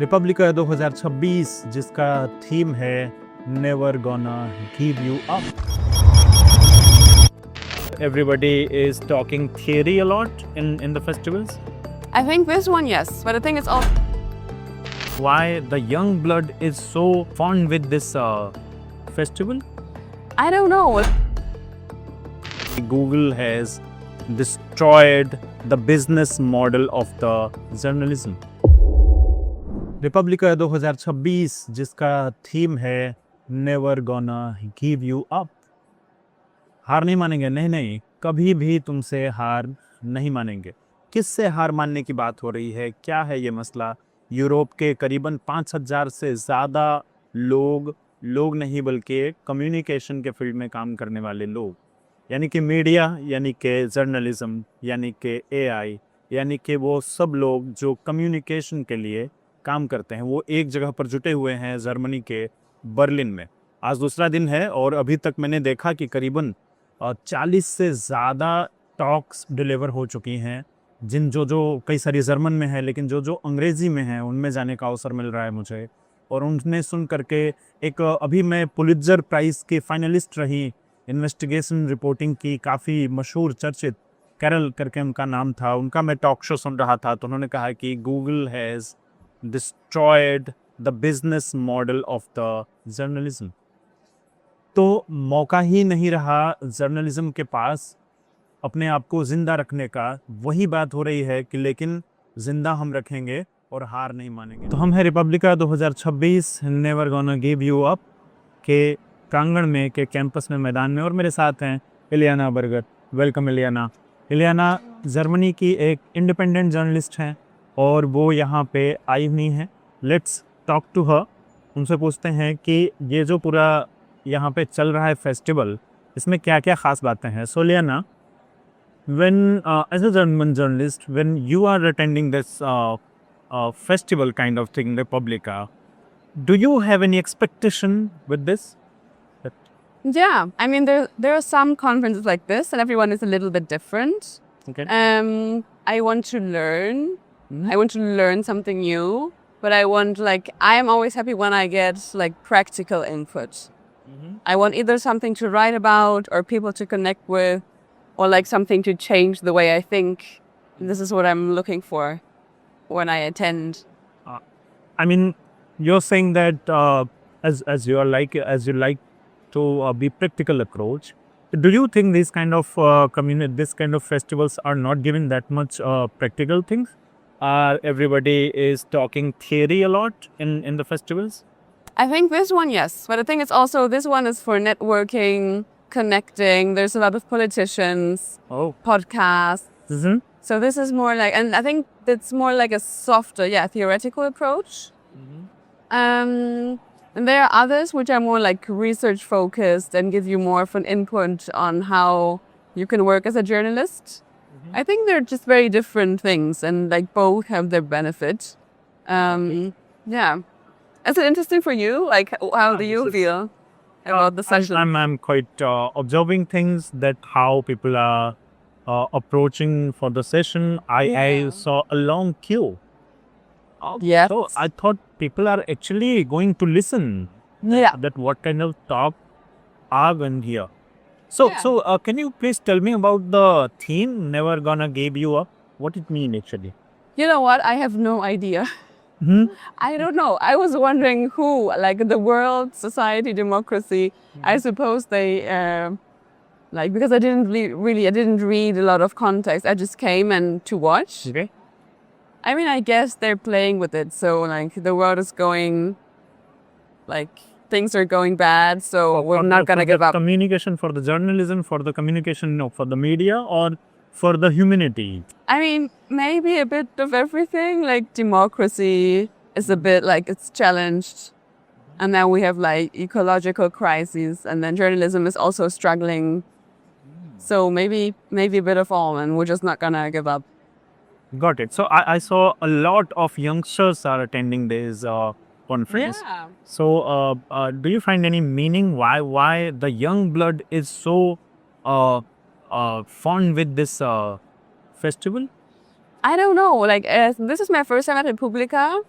Republica 2026 जिसका theme है never gonna give you up. Everybody is talking theory a lot in the festivals. I think this one, yes. But I think it's all. Why the young blood is so fond with this festival? I don't know. Google has destroyed the business model of the journalism. Republica 2026 जिसका theme है never gonna give you up. हार नहीं मानेंगे, नहीं, कभी भी तुमसे हार नहीं मानेंगे. किससे हार मानने की बात हो रही है, क्या है ये मसला? यूरोप के करीबन 5000 से ज़्यादा लोग नहीं बल्कि कम्युनिकेशन के फील्ड में काम करने वाले लोग, यानी कि मीडिया, यानी कि जर्नलिज्म, यानी कि एआई, यानी कि वो सब लोग जो कम्युनिकेशन के लिए काम करते हैं, वो एक जगह पर जुटे हुए हैं जर्मनी के बर्लिन में. आज दूसरा दिन है और अभी तक मैंने देखा कि करीबन 40 से ज़्यादा टॉक्स डिलीवर हो चुकी हैं, जो कई सारी जर्मन में है, लेकिन जो अंग्रेज़ी में है उनमें जाने का अवसर मिल रहा है मुझे. और उन्हें सुन करके अभी मैं पुलित्ज़र प्राइज़ की फाइनलिस्ट रही इन्वेस्टिगेशन रिपोर्टिंग की, काफ़ी मशहूर चर्चित कैरल करके उनका नाम था, उनका मैं टॉक शो सुन रहा था. तो उन्होंने कहा कि Google has destroyed the business model of the journalism. तो मौका ही नहीं रहा जर्नलिज्म के पास अपने आप को ज़िंदा रखने का. वही बात हो रही है कि लेकिन ज़िंदा हम रखेंगे और हार नहीं मानेंगे. तो हम हैं Republica 2026 never gonna give you up के प्रांगण में, के कैंपस में, मैदान में, और मेरे साथ हैं Ileana burger. Welcome Ileana. Ileana Germany की एक इंडिपेंडेंट जर्नलिस्ट हैं और वो यहाँ पे आई हुई हैं. Let's talk to her. उनसे पूछते हैं कि ये जो पूरा यहाँ पे चल रहा है फेस्टिवल, इसमें क्या क्या ख़ास बातें हैं. सो Ileana, when as a German journalist, when you are attending this festival kind of thing, Republica, do you have any expectation with this? Yeah, I mean, there are some conferences like this, and everyone is a little bit different. Okay. I want to learn. I want to learn something new, but I am always happy when I get like practical input. I want either something to write about or people to connect with, or like something to change the way I think. This is what I'm looking for when I attend. I mean, you're saying that as you like to be practical approach. Do you think these kind of this kind of festivals are not giving that much practical things? Everybody is talking theory a lot in the festivals. I think this one, yes. But I think it's also, this one is for networking, connecting. There's a lot of politicians, podcasts. Mm-hmm. So this is more like, and I think it's more like a softer, theoretical approach. And there are others which are more like research focused and give you more of an input on how you can work as a journalist. I think they're just very different things, and like both have their benefit. Yeah. Is it interesting for you? Like, how do you feel about the session? I'm quite observing things, that how people are approaching for the session. I saw a long queue. Yes. So I thought people are actually going to listen. Yeah. That what kind of talk are going here. So can you please tell me about the theme "Never Gonna Give You Up"? What it mean actually? You know what? I have no idea. I don't know. I was wondering who, like the world, society, democracy. I suppose they, because I didn't I didn't read a lot of context. I just came and to watch. Okay. I mean, I guess they're playing with it. So like the world is going, like things are going bad. So we're not gonna give up. Communication, for the journalism, for the communication, no, for the media, or for the humanity. I mean, maybe a bit of everything. Like democracy is a bit like it's challenged. And then we have like ecological crises, and then journalism is also struggling. So maybe a bit of all, and we're just not gonna give up. Got it. So I saw a lot of youngsters are attending this conference. Yeah. So do you find any meaning why the young blood is so fond with this festival? I don't know. Like this is my first time at Republica,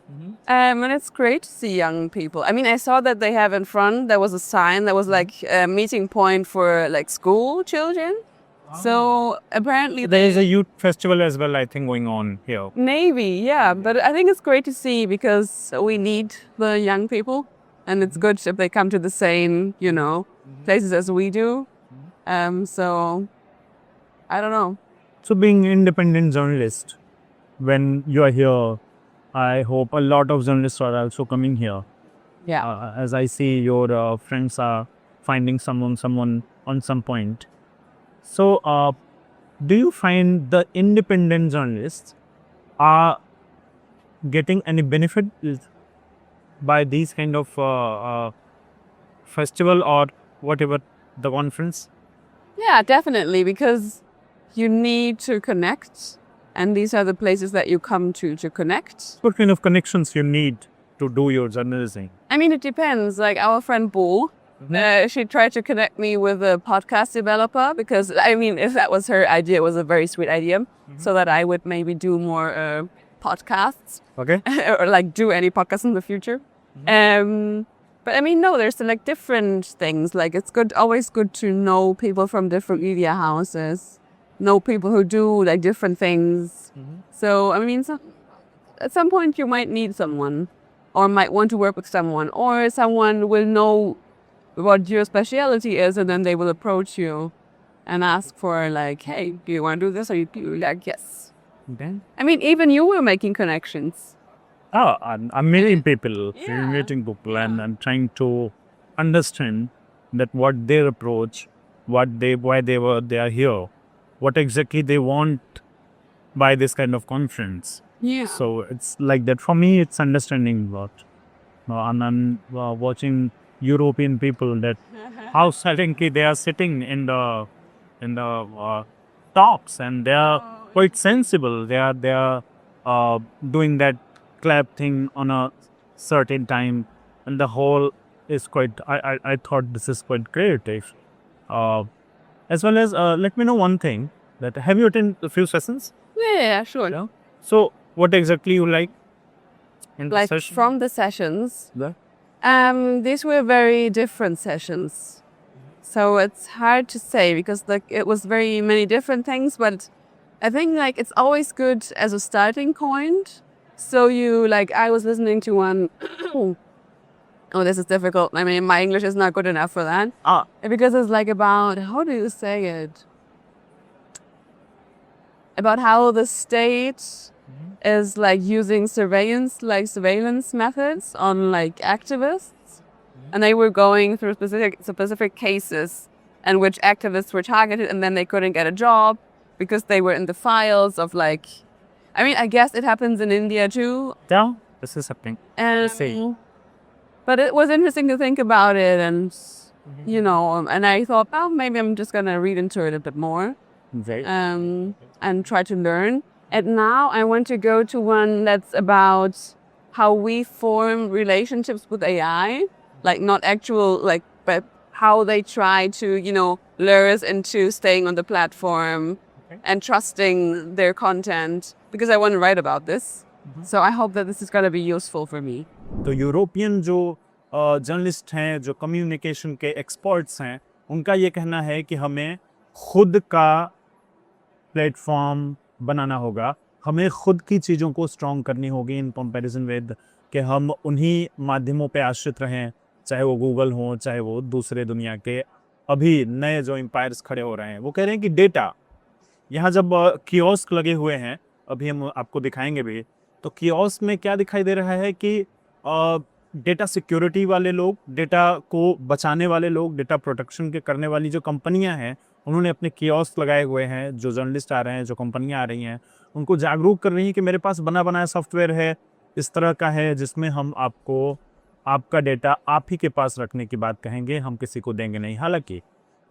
and it's great to see young people. I mean, I saw that they have in front there was a sign that was like a meeting point for like school children. So apparently There is a youth festival as well, I think, going on here. maybe, yeah. But I think it's great to see because we need the young people, and it's good if they come to the same, places as we do. So I don't know. So being independent journalist, when you are here, I hope a lot of journalists are also coming here. Yeah. As I see your friends are finding someone on some point. So do you find the independent journalists are getting any benefit by these kind of festival or whatever the conference? Yeah, definitely, because you need to connect, and these are the places that you come to connect. What kind of connections you need to do your journalism? I mean, it depends. Like our friend Boo, she tried to connect me with a podcast developer because, I mean, if that was her idea, it was a very sweet idea, so that I would maybe do more podcasts Okay. or like do any podcasts in the future. But I mean, no, there's like different things. Like it's always good to know people from different media houses, know people who do like different things. So I mean, at some point you might need someone, or might want to work with someone, or someone will know what your specialty is, and then they will approach you and ask for like, hey, do you want to do this? Or you like, yes. Then I mean, even you were making connections. I'm meeting people, Yeah. meeting people, and I'm trying to understand that what their approach, why they are here, what exactly they want by this kind of conference. Yeah. So it's like that. For me, it's understanding what, and I'm watching European people that how silently they are sitting in the talks, and they are quite sensible. They are doing that clap thing on a certain time, and the whole is quite. I thought this is quite creative. As well as let me know one thing, that have you attended a few sessions? Yeah, sure. Yeah. So what exactly you like in the Like session? from the sessions, The- these were very different sessions. So it's hard to say because like it was very many different things, but I think like it's always good as a starting point. So you like I was listening to one oh, this is difficult. I mean, my English is not good enough for that. Because it's like about, how do you say it? About how the state is like using surveillance methods on like activists. And they were going through specific cases in which activists were targeted, and then they couldn't get a job because they were in the files of like, I mean, I guess it happens in India too. Yeah, this is happening. And See. but it was interesting to think about it, and and I thought, oh, maybe I'm just gonna read into it a bit more, Right. and try to learn. And now I want to go to one that's about how we form relationships with AI, like not actual, like, but how they try to, lure us into staying on the platform and trusting their content, because I want to write about this. So I hope that this is going to be useful for me. तो European जो journalist हैं, जो communication के experts हैं, उनका ये कहना है कि हमें खुद का प्लेटफॉर्म बनाना होगा, हमें खुद की चीज़ों को स्ट्रॉन्ग करनी होगी इन कंपैरिजन विद कि हम उन्हीं माध्यमों पे आश्रित रहें, चाहे वो गूगल हो, चाहे वो दूसरे दुनिया के अभी नए जो एम्पायर्स खड़े हो रहे हैं। वो कह रहे हैं कि डेटा, यहाँ जब कियोस्क लगे हुए हैं, अभी हम आपको दिखाएंगे भी, तो कियोस्क में क्या दिखाई दे रहा है कि डेटा सिक्योरिटी वाले लोग, डेटा को बचाने वाले लोग, डेटा प्रोटेक्शन के करने वाली जो कंपनियां हैं, उन्होंने अपने कियोस्क लगाए हुए हैं। जो जर्नलिस्ट आ रहे हैं, जो कंपनियां आ रही हैं, उनको जागरूक कर रही हैं कि मेरे पास बना बनाया सॉफ्टवेयर है, इस तरह का है, जिसमें हम आपको आपका डेटा आप ही के पास रखने की बात कहेंगे, हम किसी को देंगे नहीं। हालांकि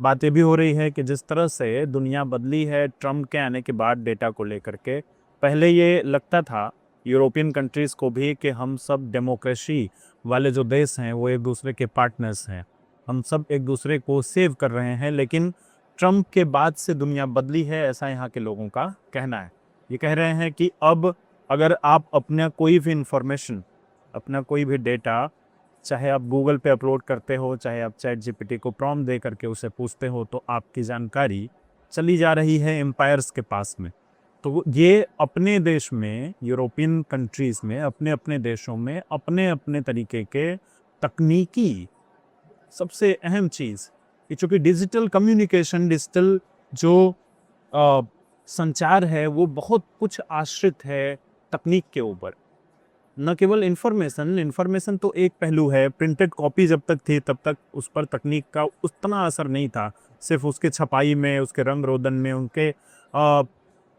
बात ये भी हो रही है कि जिस तरह से दुनिया बदली है ट्रम्प के आने के बाद डेटा को लेकर के, पहले ये लगता था यूरोपियन कंट्रीज़ को भी कि हम सब डेमोक्रेसी वाले जो देश हैं वो एक दूसरे के पार्टनर्स हैं, हम सब एक दूसरे को सेव कर रहे हैं। लेकिन ट्रम्प के बाद से दुनिया बदली है, ऐसा यहाँ के लोगों का कहना है। ये कह रहे हैं कि अब अगर आप अपना कोई भी इंफॉर्मेशन, अपना कोई भी डेटा, चाहे आप गूगल पे अपलोड करते हो, चाहे आप चैट जीपीटी को प्रॉम्प्ट दे करके उसे पूछते हो, तो आपकी जानकारी चली जा रही है एम्पायर्स के पास में। तो ये अपने देश में, यूरोपियन कंट्रीज़ में, अपने अपने देशों में अपने अपने तरीके के तकनीकी सबसे अहम चीज़ कि चूँकि डिजिटल कम्युनिकेशन, डिजिटल जो संचार है वो बहुत कुछ आश्रित है तकनीक के ऊपर। न केवल इन्फॉर्मेशन तो एक पहलू है, प्रिंटेड कॉपी जब तक थी तब तक उस पर तकनीक का उतना असर नहीं था, सिर्फ उसके छपाई में, उसके रंग रोदन में, उनके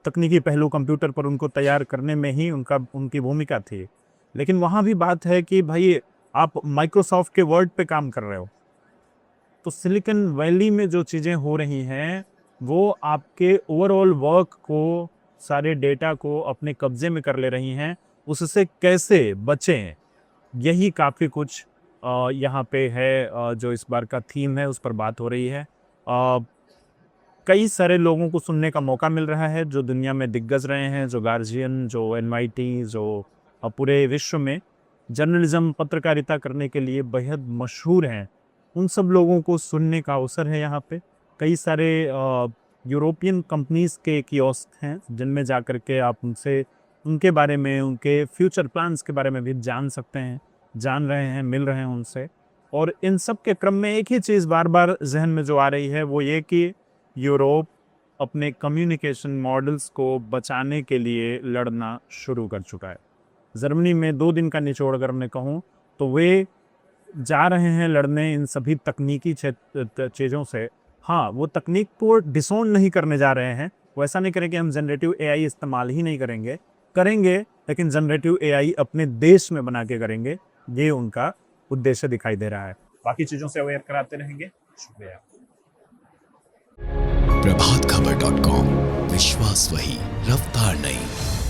तकनीकी पहलू कंप्यूटर पर उनको तैयार करने में ही उनकी भूमिका थी। लेकिन वहाँ भी बात है कि भाई आप माइक्रोसॉफ्ट के वर्ड पे काम कर रहे हो, तो सिलिकॉन वैली में जो चीज़ें हो रही हैं वो आपके ओवरऑल वर्क को, सारे डेटा को अपने कब्जे में कर ले रही हैं। उससे कैसे बचें, यही काफ़ी कुछ यहाँ पे है। जो इस बार का थीम है उस पर बात हो रही है। कई सारे लोगों को सुनने का मौका मिल रहा है जो दुनिया में दिग्गज रहे हैं, जो गार्जियन, जो एनवाईटी, जो पूरे विश्व में जर्नलिज्म, पत्रकारिता करने के लिए बेहद मशहूर हैं। उन सब लोगों को सुनने का अवसर है यहाँ पे। कई सारे यूरोपियन कंपनीज़ के कियोस्क हैं जिनमें जा कर के आप उनसे उनके बारे में, उनके फ्यूचर प्लान्स के बारे में भी जान सकते हैं, जान रहे हैं, मिल रहे हैं उनसे। और इन सब के क्रम में एक ही चीज़ बार बार जहन में जो आ रही है वो ये कि यूरोप अपने कम्युनिकेशन मॉडल्स को बचाने के लिए लड़ना शुरू कर चुका है। जर्मनी में 2 दिन का निचोड़ अगर मैं कहूँ तो वे जा रहे हैं लड़ने इन सभी तकनीकी चीज़ों से। हाँ, वो तकनीक को डिसोन नहीं करने जा रहे हैं। वो ऐसा नहीं करेंगे हम जनरेटिव एआई इस्तेमाल ही नहीं करेंगे, लेकिन जनरेटिव एआई अपने देश में बना के करेंगे। ये उनका उद्देश्य दिखाई दे रहा है। बाकी चीज़ों से अवेयर कराते रहेंगे। शुक्रिया। प्रभातखबर.com, विश्वास वही, रफ्तार नहीं।